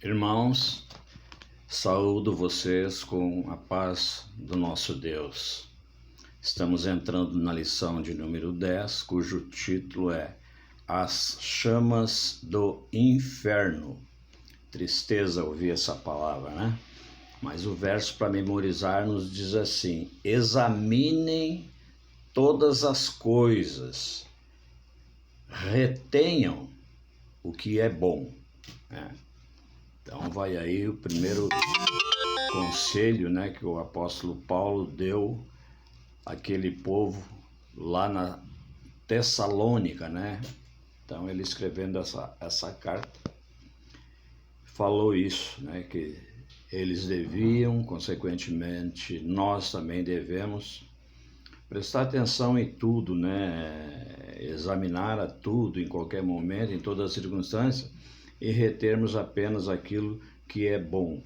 Irmãos, saúdo vocês com a paz do nosso Deus. Estamos entrando na lição de número 10, cujo título é As Chamas do Inferno. Tristeza ouvir essa palavra, né? Mas o verso para memorizar nos diz assim: examinem todas as coisas, retenham o que é bom, né? Então vai aí o primeiro conselho, né, que o apóstolo Paulo deu àquele povo lá na Tessalônica, né? Então ele escrevendo essa carta falou isso, né, que eles deviam, consequentemente nós também devemos prestar atenção em tudo, né? Examinar a tudo em qualquer momento, em todas as circunstâncias, e retermos apenas aquilo que é bom,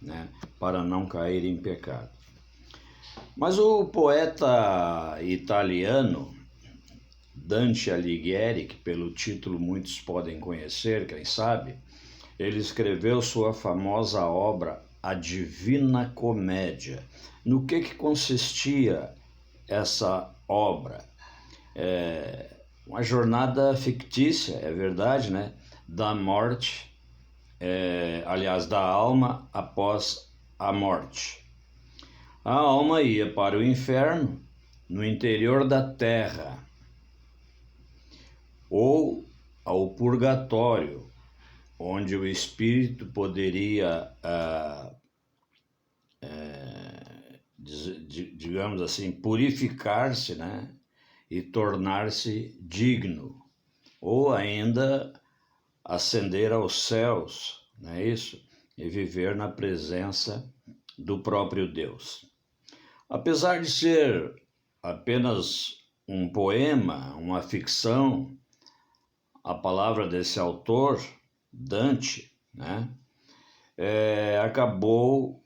né? Para não cair em pecado. Mas o poeta italiano Dante Alighieri, que pelo título muitos podem conhecer, quem sabe, ele escreveu sua famosa obra A Divina Comédia. No que consistia essa obra? Uma jornada fictícia, é verdade, né? Da morte, da alma após a morte. A alma ia para o inferno, no interior da terra, ou ao purgatório, onde o espírito poderia, digamos assim, purificar-se, né? E tornar-se digno, ou ainda ascender aos céus, não é isso? E viver na presença do próprio Deus. Apesar de ser apenas um poema, uma ficção, a palavra desse autor, Dante, né, acabou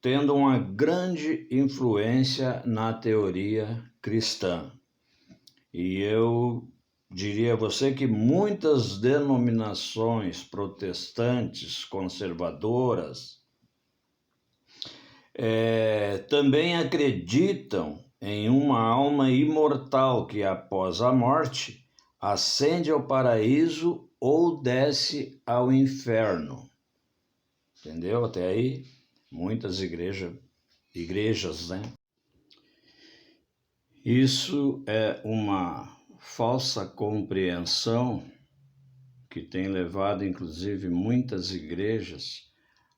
tendo uma grande influência na teoria cristã. E eu diria a você que muitas denominações protestantes conservadoras também acreditam em uma alma imortal que, após a morte, ascende ao paraíso ou desce ao inferno. Entendeu? Até aí, muitas igrejas, né? Isso é uma falsa compreensão que tem levado, inclusive, muitas igrejas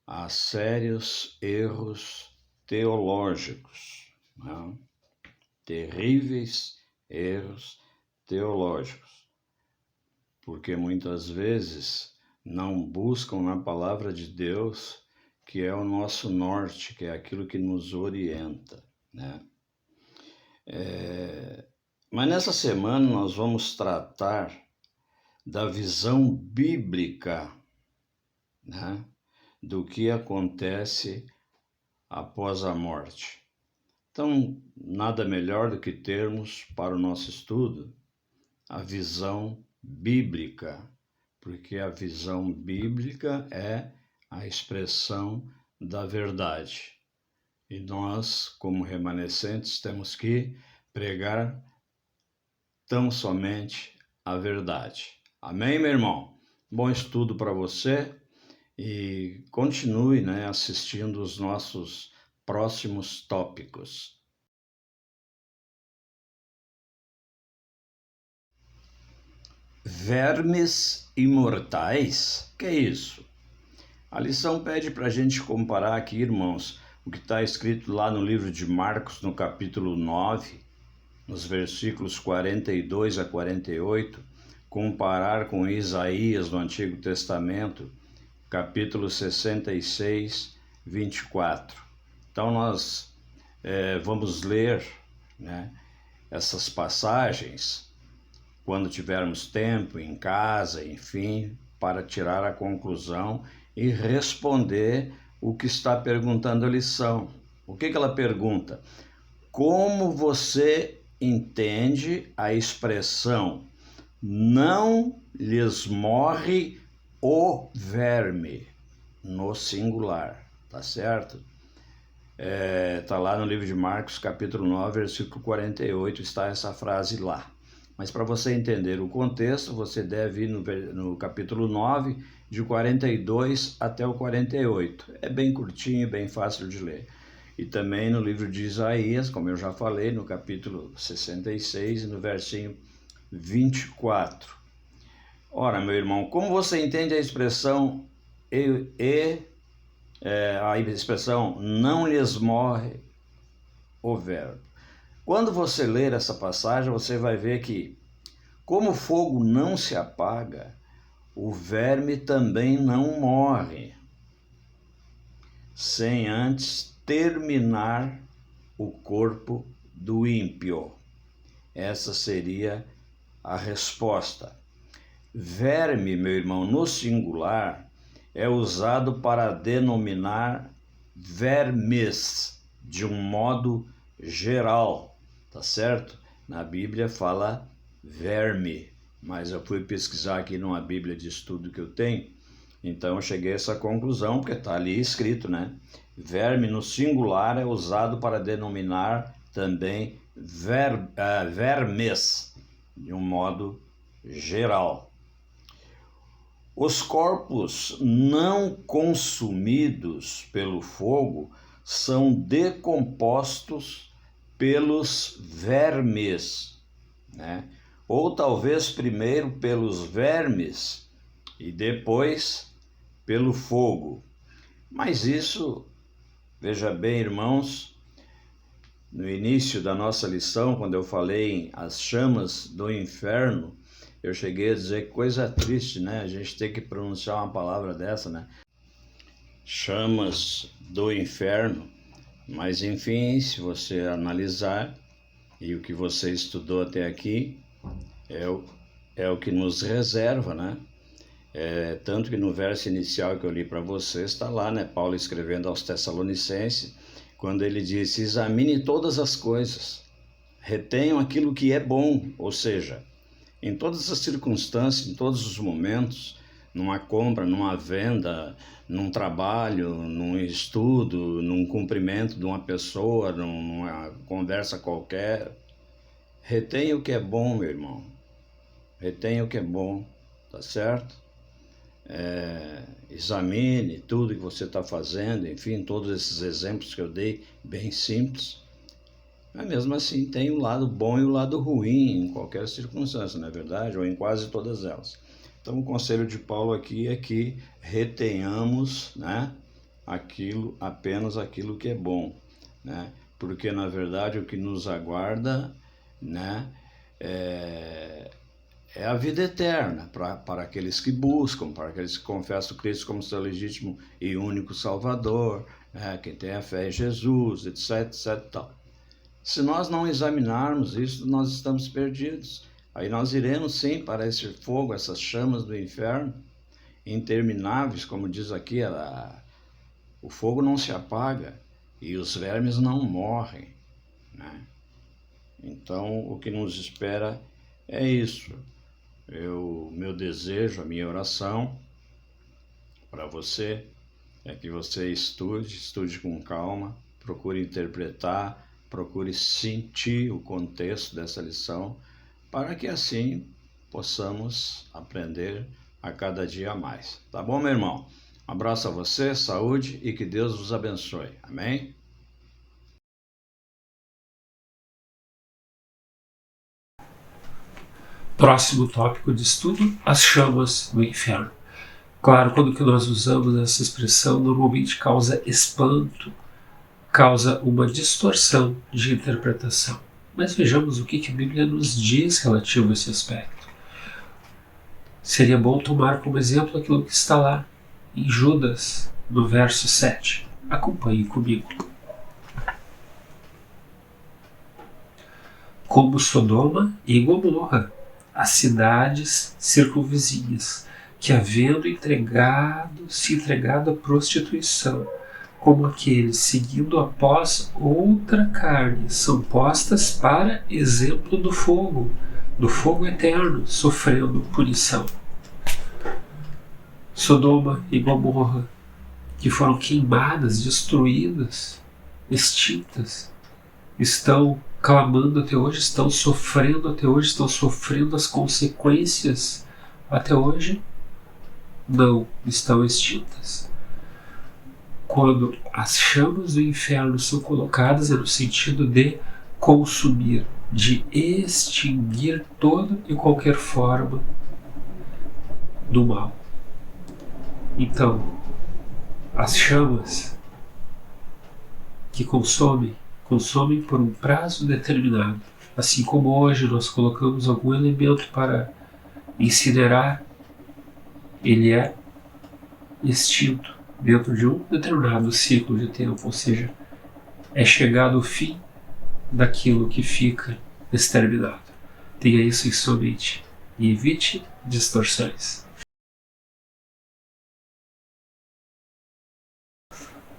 a sérios erros teológicos, né? Terríveis erros teológicos, porque muitas vezes não buscam na palavra de Deus, que é o nosso norte, que é aquilo que nos orienta, né? Mas nessa semana nós vamos tratar da visão bíblica, né, do que acontece após a morte. Então, nada melhor do que termos para o nosso estudo a visão bíblica, porque a visão bíblica é a expressão da verdade. E nós, como remanescentes, temos que pregar tão somente a verdade. Amém, meu irmão? Bom estudo para você e continue, né, assistindo os nossos próximos tópicos. Vermes imortais? Que é isso? A lição pede para a gente comparar aqui, irmãos, o que está escrito lá no livro de Marcos, no capítulo 9, nos versículos 42 a 48, comparar com Isaías no Antigo Testamento, capítulo 66, 24. Então nós vamos ler, né, essas passagens quando tivermos tempo, em casa, enfim, para tirar a conclusão e responder o que está perguntando a lição. O que ela pergunta? Como você entende a expressão não lhes morre o verme? no singular, tá certo? Tá lá no livro de Marcos, capítulo 9, versículo 48, está essa frase lá. Mas para você entender o contexto, você deve ir no capítulo 9, de 42 até o 48. É bem curtinho e bem fácil de ler. E também no livro de Isaías, como eu já falei, no capítulo 66 e no versinho 24. Ora, meu irmão, como você entende a expressão não lhes morre o verbo? Quando você ler essa passagem, você vai ver que, como o fogo não se apaga, o verme também não morre, sem antes terminar o corpo do ímpio. Essa seria a resposta. Verme, meu irmão, no singular, é usado para denominar vermes, de um modo geral, tá certo? Na Bíblia fala verme, mas eu fui pesquisar aqui numa Bíblia de estudo que eu tenho, então eu cheguei a essa conclusão, porque está ali escrito, né? Verme no singular é usado para denominar também vermes, de um modo geral. Os corpos não consumidos pelo fogo são decompostos pelos vermes, né? Ou talvez primeiro pelos vermes e depois pelo fogo. Mas isso, veja bem, irmãos, no início da nossa lição, quando eu falei em as chamas do inferno, eu cheguei a dizer que coisa triste, né? A gente tem que pronunciar uma palavra dessa, né? Chamas do inferno. Mas enfim, se você analisar, e o que você estudou até aqui, é o que nos reserva, né? Tanto que no verso inicial que eu li para você, está lá, né? Paulo escrevendo aos Tessalonicenses, quando ele disse: examine todas as coisas, retenham aquilo que é bom, ou seja, em todas as circunstâncias, em todos os momentos, numa compra, numa venda, num trabalho, num estudo, num cumprimento de uma pessoa, numa conversa qualquer, retenha o que é bom, meu irmão. Retenha o que é bom, tá certo? Examine tudo que você está fazendo, enfim, todos esses exemplos que eu dei, bem simples. Mas mesmo assim tem o lado bom e o lado ruim em qualquer circunstância, não é verdade? Ou em quase todas elas. Então o conselho de Paulo aqui é que retenhamos, né, apenas aquilo que é bom, né? Porque na verdade o que nos aguarda, né, é a vida eterna para aqueles que buscam, para aqueles que confessam Cristo como seu legítimo e único Salvador, né, quem tem a fé em Jesus, etc, etc, tal. Se nós não examinarmos isso, nós estamos perdidos. Aí nós iremos sim para esse fogo, essas chamas do inferno, intermináveis, como diz aqui, o fogo não se apaga e os vermes não morrem, né? Então o que nos espera é isso. Meu desejo, a minha oração para você é que você estude com calma, procure interpretar, procure sentir o contexto dessa lição, para que assim possamos aprender a cada dia mais. Tá bom, meu irmão? Um abraço a você, saúde e que Deus vos abençoe. Amém? Próximo tópico de estudo, as chamas do inferno. Claro, quando que nós usamos essa expressão, normalmente causa espanto, causa uma distorção de interpretação. Mas vejamos o que a Bíblia nos diz relativo a esse aspecto. Seria bom tomar como exemplo aquilo que está lá em Judas, no verso 7. Acompanhe comigo. Como Sodoma e Gomorra, as cidades circunvizinhas, que havendo se entregado à prostituição, como aqueles seguindo após outra carne, são postas para exemplo do fogo eterno, sofrendo punição. Sodoma e Gomorra que foram queimadas, destruídas, extintas, estão clamando até hoje, estão sofrendo até hoje, estão sofrendo as consequências até hoje, não estão extintas. Quando as chamas do inferno são colocadas, é no sentido de consumir, de extinguir toda e qualquer forma do mal. Então, as chamas que consomem por um prazo determinado. Assim como hoje nós colocamos algum elemento para incinerar, ele é extinto dentro de um determinado ciclo de tempo, ou seja, é chegado o fim daquilo que fica exterminado. Tenha isso em sua mente e evite distorções.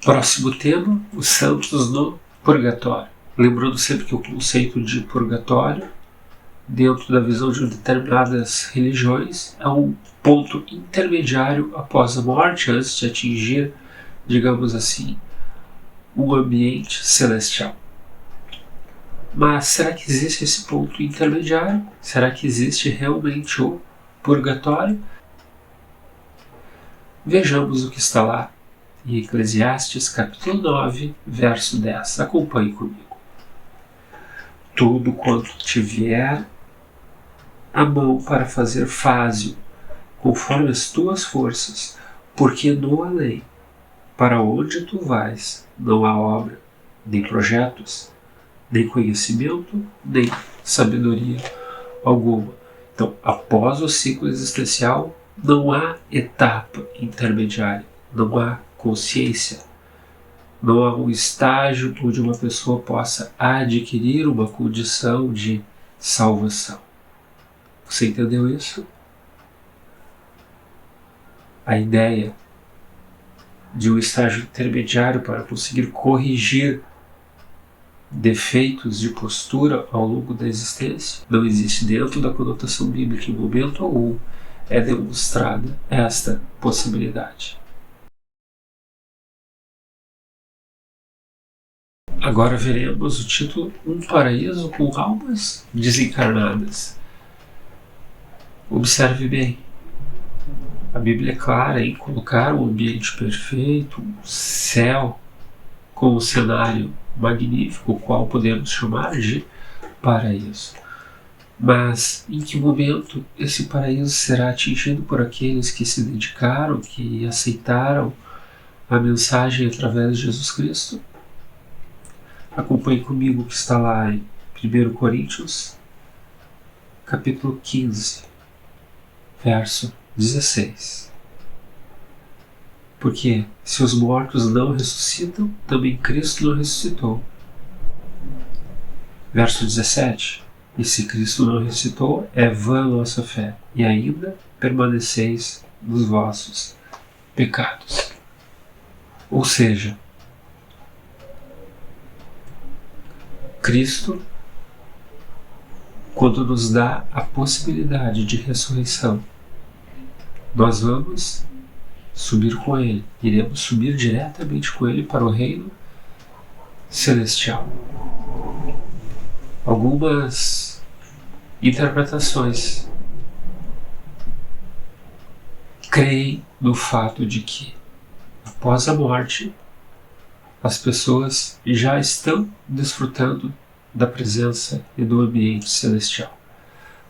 Próximo tema, os santos no purgatório. Lembrando sempre que o conceito de purgatório, dentro da visão de determinadas religiões, é um ponto intermediário após a morte, antes de atingir, digamos assim, um ambiente celestial. Mas será que existe esse ponto intermediário? Será que existe realmente o purgatório? Vejamos o que está lá em Eclesiastes capítulo 9, verso 10. Acompanhe comigo. Tudo quanto tiver a mão para fazer, faze-o, conforme as tuas forças, porque no além, para onde tu vais, não há obra, nem projetos, nem conhecimento, nem sabedoria alguma. Então, após o ciclo existencial, não há etapa intermediária, não há consciência, não há um estágio onde uma pessoa possa adquirir uma condição de salvação. Você entendeu isso? A ideia de um estágio intermediário para conseguir corrigir defeitos de postura ao longo da existência não existe dentro da conotação bíblica. Em momento algum é demonstrada esta possibilidade. Agora veremos o título Um Paraíso com Almas Desencarnadas. Observe bem. A Bíblia é clara em colocar um ambiente perfeito, um céu com um cenário magnífico, o qual podemos chamar de paraíso. Mas em que momento esse paraíso será atingido por aqueles que se dedicaram, que aceitaram a mensagem através de Jesus Cristo? Acompanhe comigo o que está lá em 1 Coríntios, capítulo 15, verso 16. Porque se os mortos não ressuscitam, também Cristo não ressuscitou. Verso 17. E se Cristo não ressuscitou, é vã a nossa fé, e ainda permaneceis nos vossos pecados. Ou seja, Cristo, quando nos dá a possibilidade de ressurreição, nós vamos subir com Ele, iremos subir diretamente com Ele para o reino celestial. Algumas interpretações creem no fato de que, após a morte, as pessoas já estão desfrutando da presença e do ambiente celestial.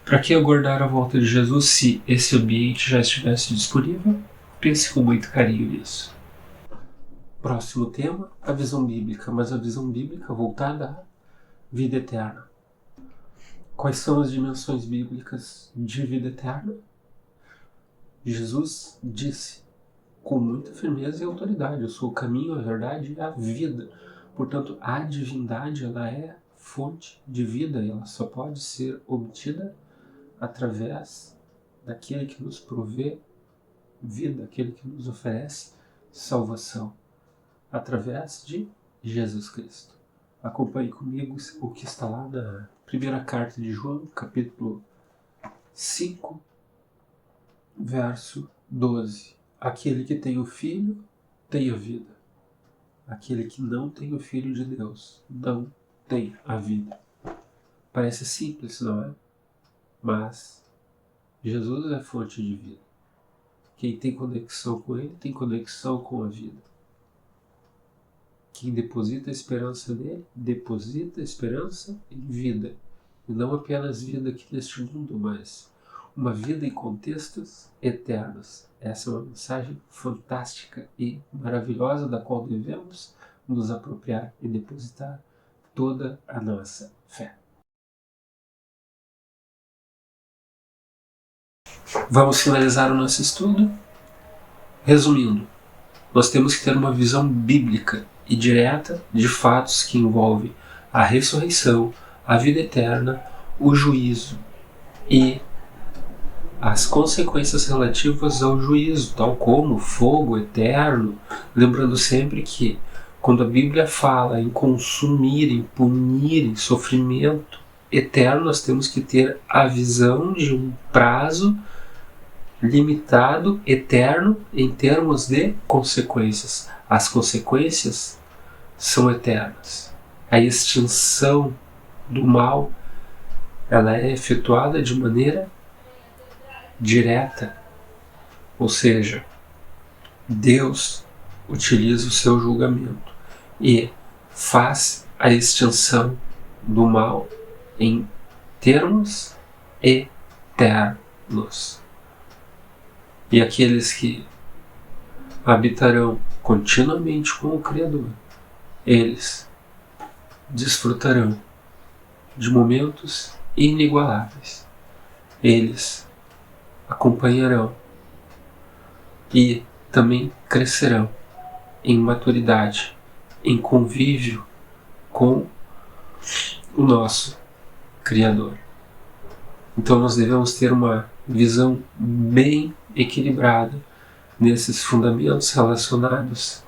Para que aguardar a volta de Jesus se esse ambiente já estivesse disponível? Pense com muito carinho nisso. Próximo tema, a visão bíblica, mas a visão bíblica voltada à vida eterna. Quais são as dimensões bíblicas de vida eterna? Jesus disse com muita firmeza e autoridade: eu sou o caminho, a verdade e a vida. Portanto, a divindade, ela é fonte de vida e ela só pode ser obtida através daquele que nos provê vida, aquele que nos oferece salvação, através de Jesus Cristo. Acompanhe comigo o que está lá na primeira carta de João, capítulo 5, verso 12. Aquele que tem o Filho tem a vida. Aquele que não tem o Filho de Deus não tem a vida. Parece simples, não é? Mas Jesus é a fonte de vida. Quem tem conexão com Ele tem conexão com a vida. Quem deposita a esperança nele, deposita a esperança em vida. E não apenas vida aqui neste mundo, mas uma vida em contextos eternos. Essa é uma mensagem fantástica e maravilhosa da qual devemos nos apropriar e depositar toda a nossa fé. Vamos finalizar o nosso estudo? Resumindo, nós temos que ter uma visão bíblica e direta de fatos que envolvem a ressurreição, a vida eterna, o juízo e as consequências relativas ao juízo, tal como fogo eterno, lembrando sempre que quando a Bíblia fala em consumir, em punir, em sofrimento eterno, nós temos que ter a visão de um prazo limitado, eterno, em termos de consequências. As consequências são eternas. A extinção do mal, ela é efetuada de maneira direta, ou seja, Deus utiliza o seu julgamento e faz a extinção do mal em termos eternos. E aqueles que habitarão continuamente com o Criador, eles desfrutarão de momentos inigualáveis. Eles acompanharão e também crescerão em maturidade, em convívio com o nosso Criador. Então nós devemos ter uma visão bem equilibrada nesses fundamentos relacionados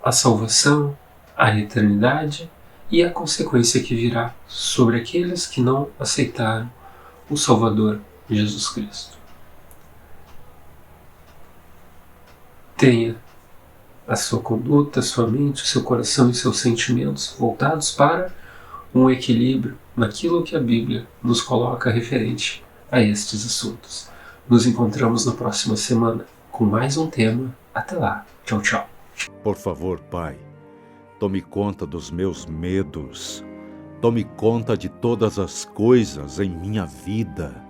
à salvação, à eternidade e à consequência que virá sobre aqueles que não aceitaram o Salvador Jesus Cristo. Tenha a sua conduta, a sua mente, o seu coração e seus sentimentos voltados para um equilíbrio naquilo que a Bíblia nos coloca referente a estes assuntos. Nos encontramos na próxima semana com mais um tema. Até lá. Tchau, tchau. Por favor, Pai, tome conta dos meus medos. Tome conta de todas as coisas em minha vida.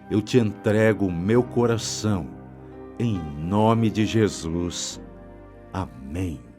Eu te entrego o meu coração. Em nome de Jesus. Amém.